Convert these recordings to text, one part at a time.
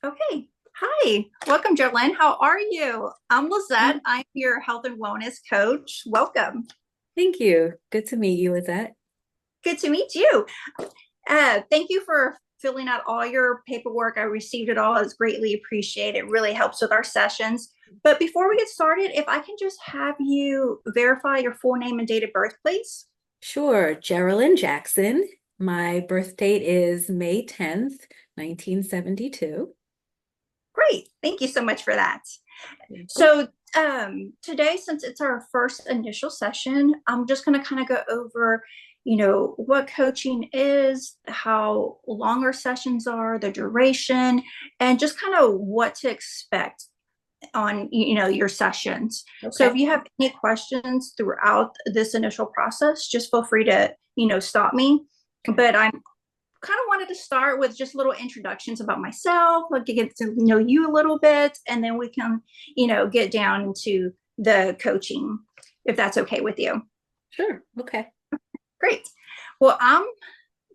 Okay. Hi. Welcome, Jolene. How are you? I'm Lizette. I'm your health and wellness coach. Welcome. Thank you. Good to meet you with that. Good to meet you. Thank you for filling out all your paperwork. I received it all. It's greatly appreciated. It really helps with our sessions. But before we get started, if I can just have you verify your full name and date of birth, please. Sure, Geraldine Jackson. My birth date is May 10th, 1972. Great. Thank you so much for that. Welcome. So today, since it's our first initial session, I'm just going to kind of go over, what coaching is, how long our sessions are, the duration, and just kind of what to expect on, your sessions. So if Okay. you have any questions throughout this initial process, just feel free to, stop me. Okay. But I'm kind of wanted to start with just little introductions about myself, like to get to know you a little bit, and then we can, get down into the coaching, if that's okay with you. Sure. Okay. Great. Well, I'm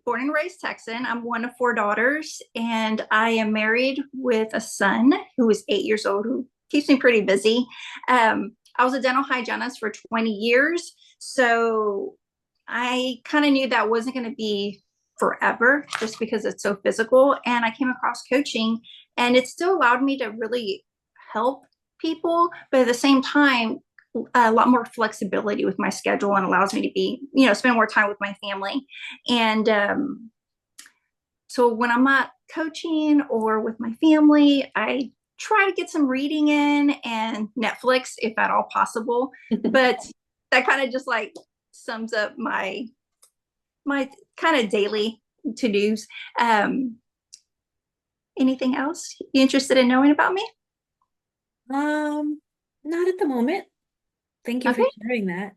born and raised Texan. I'm one of four daughters, and I am married with a son who is 8 years old, who keeps me pretty busy. I was a dental hygienist for 20 years, so I kind of knew that wasn't going to be forever just because it's so physical. And I came across coaching, and it still allowed me to really help people, but at the same time, a lot more flexibility with my schedule and allows me to be, spend more time with my family. And so when I'm not coaching or with my family, I try to get some reading in and Netflix if at all possible. But that kind of just like sums up my kind of daily to dos. Um, Anything else you interested in knowing about me? Um, Not at the moment. Thank you for Okay, sharing that.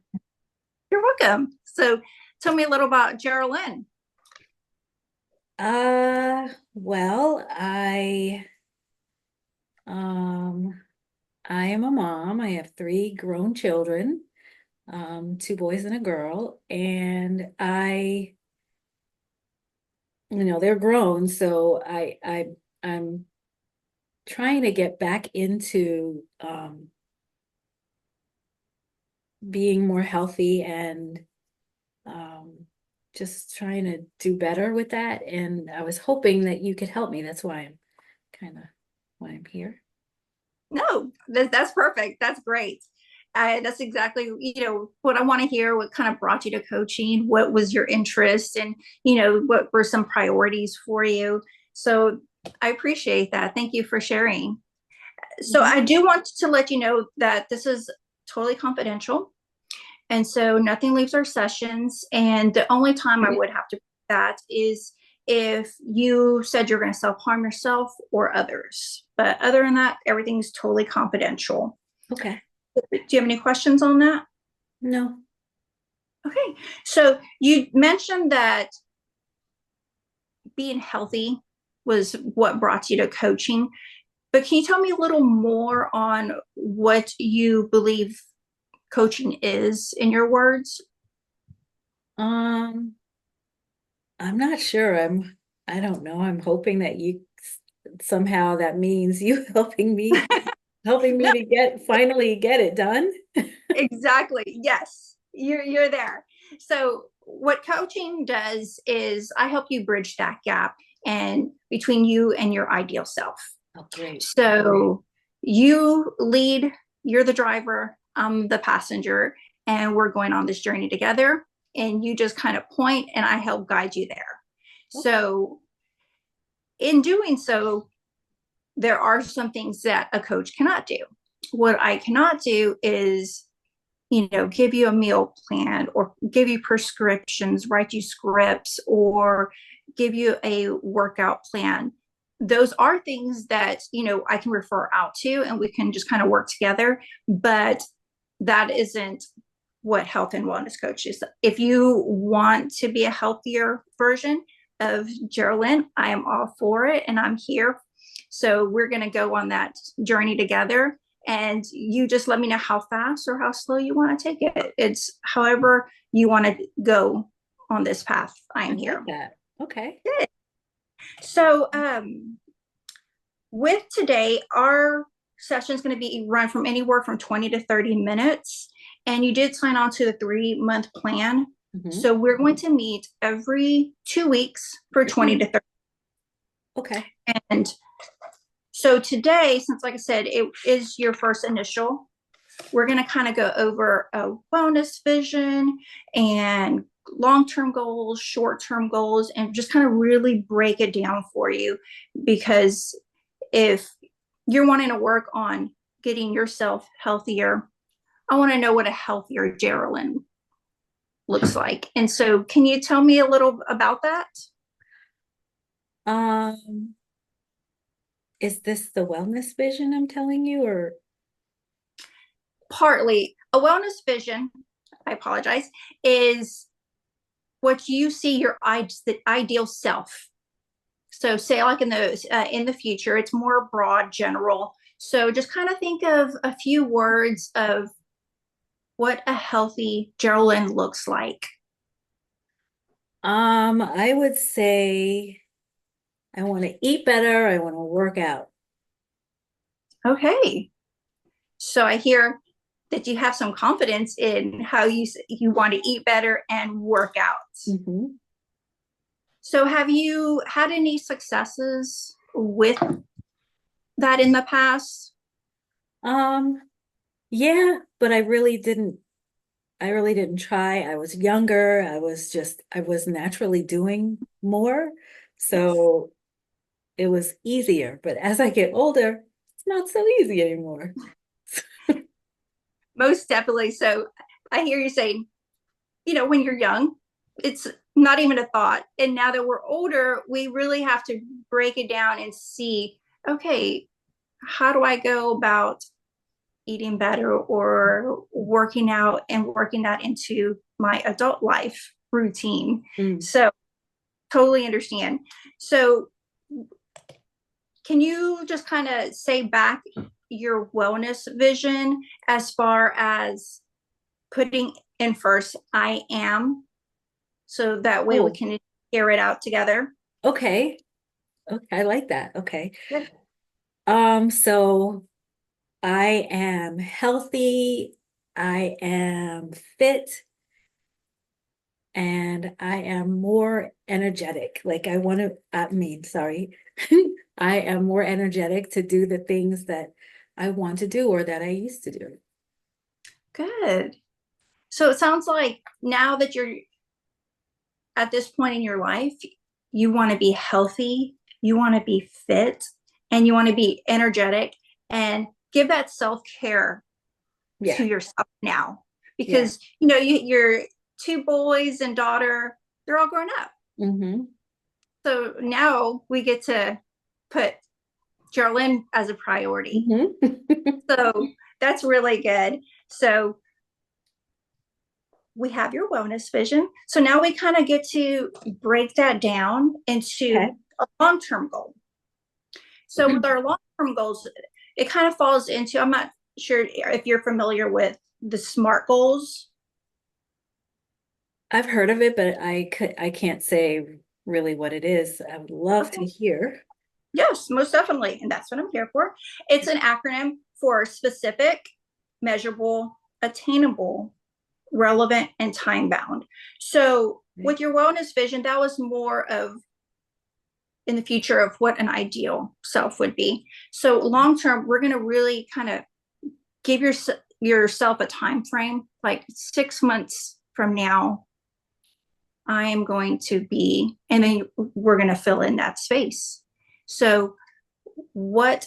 you're welcome. So tell me a little about Geraldine. Well, um I am a mom. I have three grown children, two boys and a girl, and they're grown, so I'm trying to get back into being more healthy and um, just trying to do better with that. And I was hoping that you could help me. That's why I'm kind of why I'm here. No, that's perfect. That's great. That's exactly, what I want to hear. What kind of brought you to coaching? What was your interest? And, what were some priorities for you? So I appreciate that. Thank you for sharing. So Mhm. I do want to let you know that this is totally confidential. And so nothing leaves our sessions. And the only time I would have to do that is if you said you're going to self harm yourself or others. But other than that, everything's totally confidential. Okay. Do you have any questions on that? No. Okay. So you mentioned that being healthy was what brought you to coaching. But can you tell me a little more on what you believe coaching is in your words? Um, I'm not sure. I don't know. I'm hoping that you somehow that means you helping No, me to finally get it done. exactly. Yes, you're there. So what coaching does is I help you bridge that gap and between you and your ideal self. Oh, great. So you lead, you're the driver, I'm the passenger, and we're going on this journey together. And you just kind of point and I help guide you there. Okay. So in doing so, there are some things that a coach cannot do. What I cannot do is, give you a meal plan or give you prescriptions, write you scripts, or give you a workout plan. Those are things that, I can refer out to and we can just kind of work together. But that isn't what health and wellness coach is. If you want to be a healthier version of Geraldine, I am all for it and I'm here. So we're going to go on that journey together. And you just let me know how fast or how slow you want to take it. It's however you want to go on this path. I I'm like here. that. Okay. So, with today, our session is going to be run from anywhere from 20 to 30 minutes. And you did sign on to the 3-month plan. Mhm. So we're going to meet every 2 weeks for 20 to 30. Okay. And so today, since like I said, it is your first initial, we're going to kind of go over a wellness vision and long-term goals, short-term goals, and just kind of really break it down for you. Because if you're wanting to work on getting yourself healthier, I want to know what a healthier Geraldine looks like. And so can you tell me a little about that? Um, is this the wellness vision I'm telling you, or Partly a wellness vision, I apologize, is what you see your the ideal self. So say like in the future, it's more broad, general. So just kind of think of a few words of what a healthy Geraldine looks like. I would say I want to eat better, I want to work out. Okay. So I hear that you have some confidence in how you want to eat better and work out. Mhm. So have you had any successes with that in the past? Um, yeah, but I really didn't try. I was younger. I was naturally doing more. Yes. So it was easier. But as I get older, it's not so easy anymore. Most definitely. So I hear you saying, when you're young, it's not even a thought. And now that we're older, we really have to break it down and see, okay, how do I go about eating better or working out and working that into my adult life routine? Mm. So totally understand. So can you just kind of say back your wellness vision as far as putting in first, I am, so that way we Oh, can hear it out together? okay. Okay, I like that. Okay. Good. So I am healthy, I am fit, and I am more energetic. Like sorry. I am more energetic to do the things that I want to do or that I used to do. Good. So it sounds like now that you're at this point in your life, you want to be healthy, you want to be fit, and you want to be energetic and give that self care Yeah. to yourself now. Yeah. Because, your two boys and daughter, they're all grown up. Mm-hmm. So now we get to put Geraldine as a priority. Mm-hmm. So that's really good. So we have your wellness vision. So now we kind of get to break that down Okay. into a long term goal. So with our long term goals, it kind of falls into, I'm not sure if you're familiar with the SMART goals. I've heard of it, but I can't say really what it is. I would love to Okay. hear. Yes, most definitely. And that's what I'm here for. It's an acronym for specific, measurable, attainable, relevant, and time bound. So with your wellness vision, that was more of in the future of what an ideal self would be. So long term, we're going to really kind of give yourself a time frame, like 6 months from now, I am going to be, and then we're going to fill in that space. So what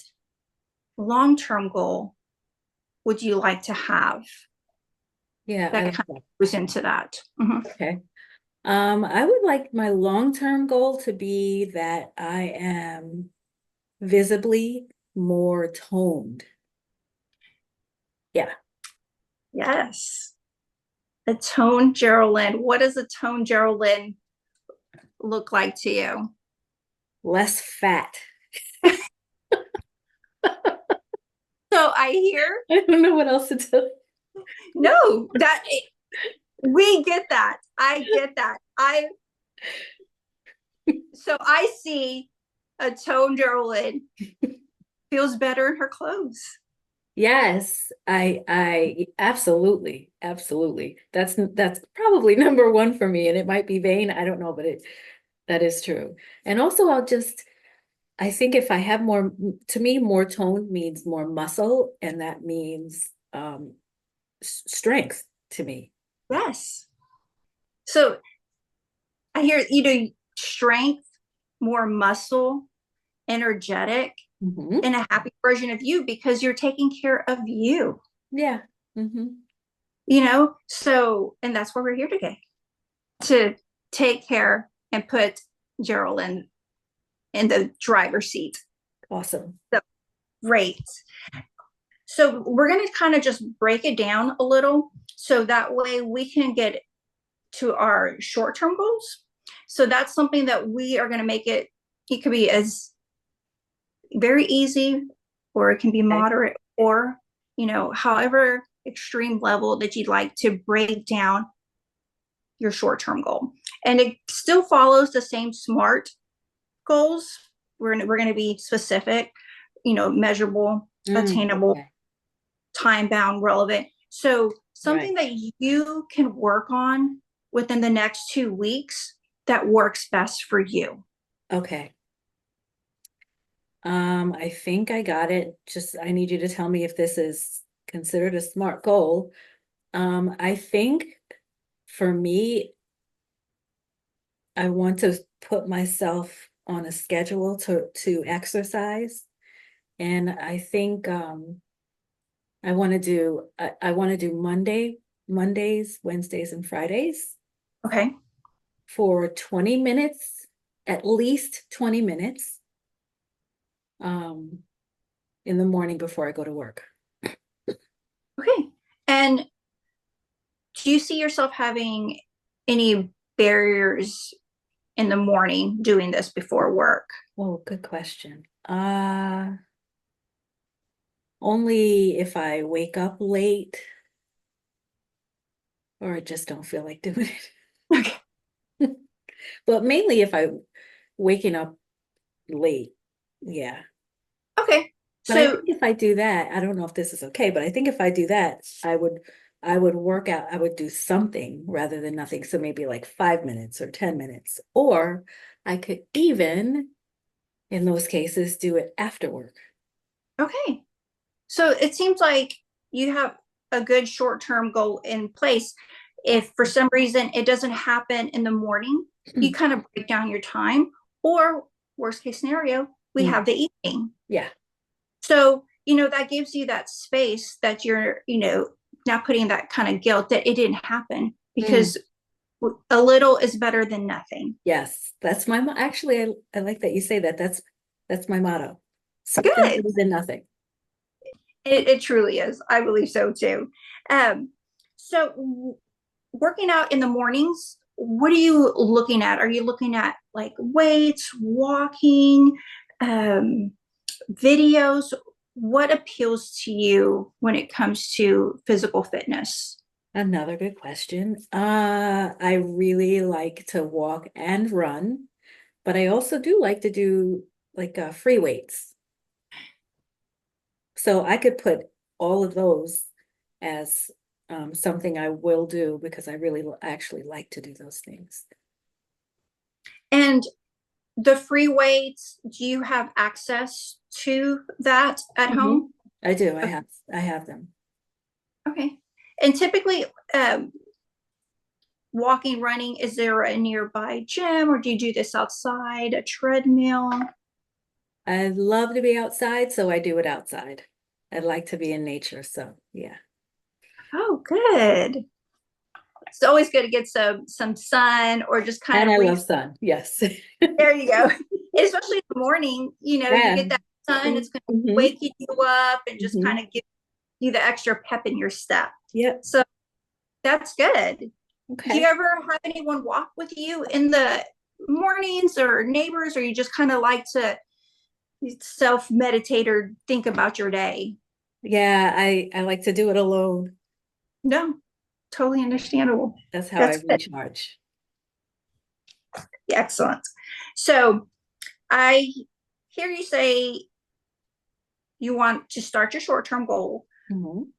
long term goal would you like to have Yeah, I that like kind that. of goes into that? Mhm. Okay. I would like my long-term goal to be that I am visibly more toned. Yeah, Yes. A tone Geraldine. What does a tone Geraldine look like to you? less fat. So I hear, I don't know what else to tell you. no, we get that. I get that. So I see a tone Geraldine feels better in her clothes. Yes, I absolutely, absolutely. That's probably number one for me, and it might be vain. I don't know, but that is true. And also, I think if I have more, to me, more tone means more muscle, and that means strength to me. Yes. So I hear, strength, more muscle, energetic, Hmm. and a happy version of you because you're taking care of you, Yeah. Hmm. So, and that's why we're here today, to take care and put Gerald in the driver's seat. Awesome. So great. So we're going to kind of just break it down a little so that way we can get to our short-term goals. So that's something that we are going to make it could be as very easy, or it can be Okay. moderate, or however extreme level that you'd like to break down your short-term goal. And it still follows the same SMART goals. We're going to be specific, measurable, attainable, Okay. time bound, relevant. So Right. something that you can work on within the next 2 weeks that works best for you. Okay. I think I got it. Just I need you to tell me if this is considered a SMART goal. I think for me, I want to put myself on a schedule to exercise. And I think I want to do Mondays, Wednesdays, and Fridays Okay. for 20 minutes, at least 20 minutes, um, in the morning before I go to work. Okay. And do you see yourself having any barriers in the morning doing this before work? Oh, good question. Only if I wake up late or I just don't feel like doing Okay. it. But mainly if I waking up late. Yeah. Okay. But I So, think if I do that, I don't know if this is okay, but I think if I do that, I would work out, I would do something rather than nothing. So maybe like 5 minutes or 10 minutes. Or I could even, in those cases, do it after work. okay. So it seems like you have a good short-term goal in place. If for some reason it doesn't happen in the morning, you kind of break down your time, or worst case scenario, we Mm, have the evening. yeah. So, that gives you that space that you're, not putting that kind of guilt that it didn't happen, Mm, because a little is better than nothing. yes. That's actually I like that you say that. That's my motto. Something Good. better than nothing. It truly is. I believe so too. So working out in the mornings, what are you looking at? Are you looking at like weights, walking, um, videos? What appeals to you when it comes to physical fitness? Another good question. I really like to walk and run, but I also do like to do like free weights. So I could put all of those as something I will do because I really actually like to do those things. And the free weights, do you have access to that at Mhm. home? I do. I have them. Okay. And typically, walking, running, is there a nearby gym, or do you do this outside, a treadmill? I love to be outside, so I do it outside. I like to be in nature, so yeah. Oh, good. It's always good to get some sun, or just kind And of I re love sun. Yes. there you go. Especially in the morning, you Yeah. get that sun, it's going to Hmm. wake you up and just kind Hmm. of give you the extra pep in your step. Yep. So that's good. Do you Okay. ever have anyone walk with you in the mornings, or neighbors, or you just kind of like to self meditate or think about your day? Yeah, I like to do it alone. No, totally understandable. That's how I That's good. recharge. Excellent. So I hear you say you want to start your short-term goal, Mhm.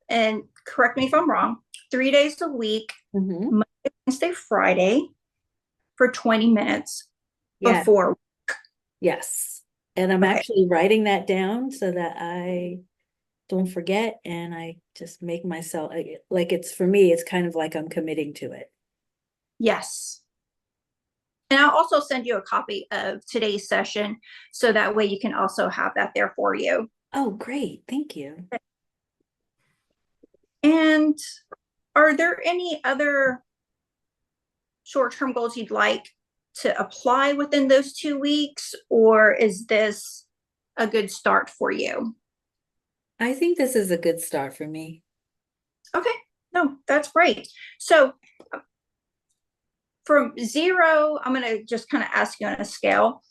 and correct me if I'm wrong, 3 days a week, Mhm. Monday, Wednesday, Friday, for 20 minutes Yeah, before. yes. And I'm Okay. actually writing that down so that I don't forget, and I just make myself like it's for me, it's kind of like I'm committing to it. Yes. And I'll also send you a copy of today's session so that way you can also have that there for you. Oh, great. Thank you. And are there any other short-term goals you'd like to apply within those 2 weeks, or is this a good start for you? I think this is a good start for me. Okay, no, that's great. So from 0, I'm going to just kind of ask you on a scale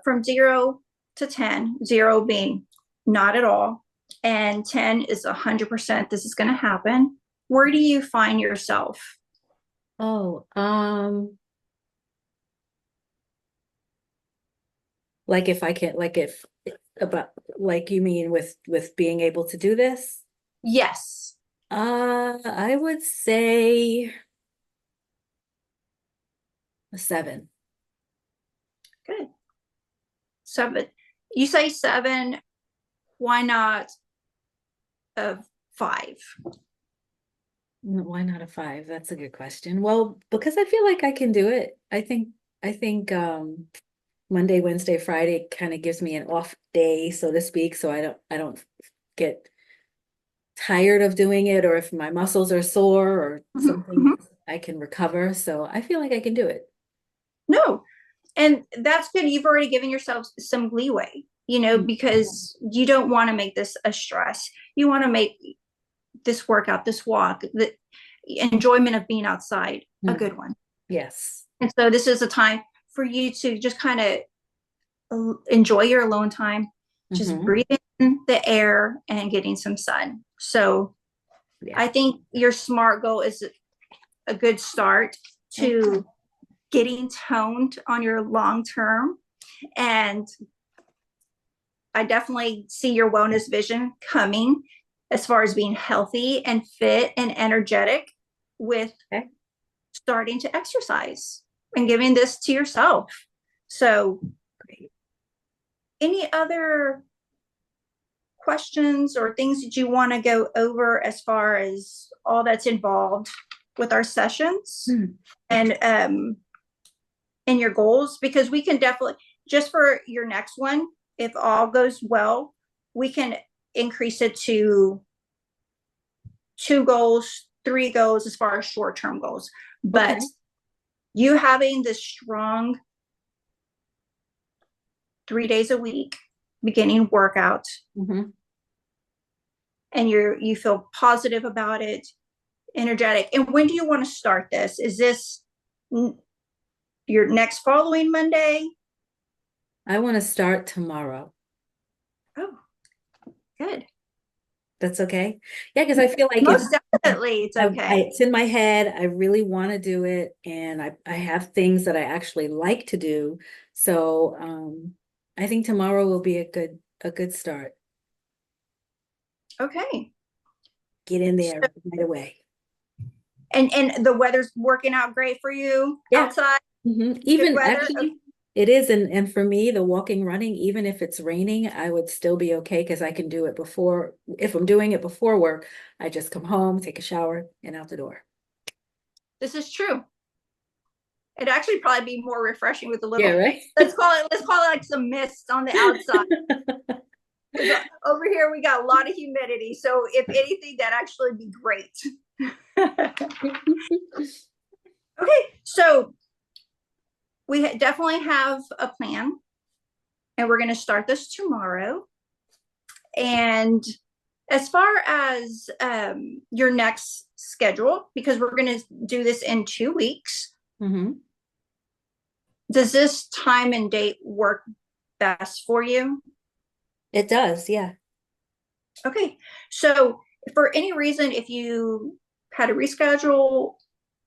from 0 to 10, 0 being not at all, and 10 is 100% this is going to happen. Where do you find yourself? Oh, like if I can, like if about like you mean with being able to do this? Yes. I would say a 7. Good. 7. You say 7. Why not a 5? Why not a 5? That's a good question. Well, because I feel like I can do it. I think Monday, Wednesday, Friday kind of gives me an off day, so to speak, so I don't get tired of doing it, or if my muscles are sore or Mhm, something, mhm. I can recover. So I feel like I can do it. No, and that's good. You've already given yourself some leeway, Mm. because you don't want to make this a stress. You want to make this workout, this walk, the enjoyment of being outside a Mm. good one. Yes. And so this is a time for you to just kind of enjoy your alone time, just Hmm. breathe in the air and getting some sun. So Yeah. I think your SMART goal is a good start Okay. to getting toned on your long term. And I definitely see your wellness vision coming as far as being healthy and fit and energetic with Okay. starting to exercise and giving this to yourself. So, Great. any other questions or things that you want to go over as far as all that's involved with our sessions Mm. and and your goals? Because we can definitely, just for your next one, if all goes well, we can increase it to 2 goals, 3 goals as far as short-term goals. Okay. But you having this strong 3 days a week beginning workout, Hmm. and you feel positive about it, energetic. And when do you want to start this? Is this your next following Monday? I want to start tomorrow. Oh, good. That's okay. Yeah, because I feel like Most definitely, it's okay. it's in my head. I really want to do it, and I have things that I actually like to do. So I think tomorrow will be a good start. Okay. Get in So, there right away. and the weather's working out great for you Yeah. outside. Good Even weather. Okay. actually, it is, and for me, the walking, running, even if it's raining, I would still be okay because I can do it before. If I'm doing it before work, I just come home, take a shower, and out the door. This is true. It'd actually probably be more refreshing with a Yeah, little. right. Let's call it like some mist on the outside. Because over here we got a lot of humidity. So if anything, that'd actually be great. Okay, so we definitely have a plan, and we're going to start this tomorrow. And as far as your next schedule, because we're going to do this in 2 weeks, Hmm. does this time and date work best for you? It does, yeah. Okay, so for any reason, if you had to reschedule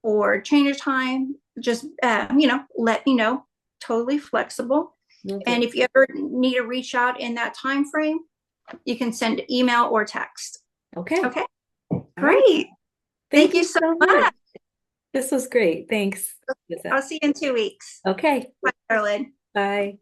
or change your time, just let me know. Totally flexible. Will And do. if you ever need to reach out in that time frame, You can send email or text. Okay. Okay, All right. great. Thank you so much. much. This was great. Thanks. I'll see you in 2 weeks. Okay. Bye, Carolyn. Bye.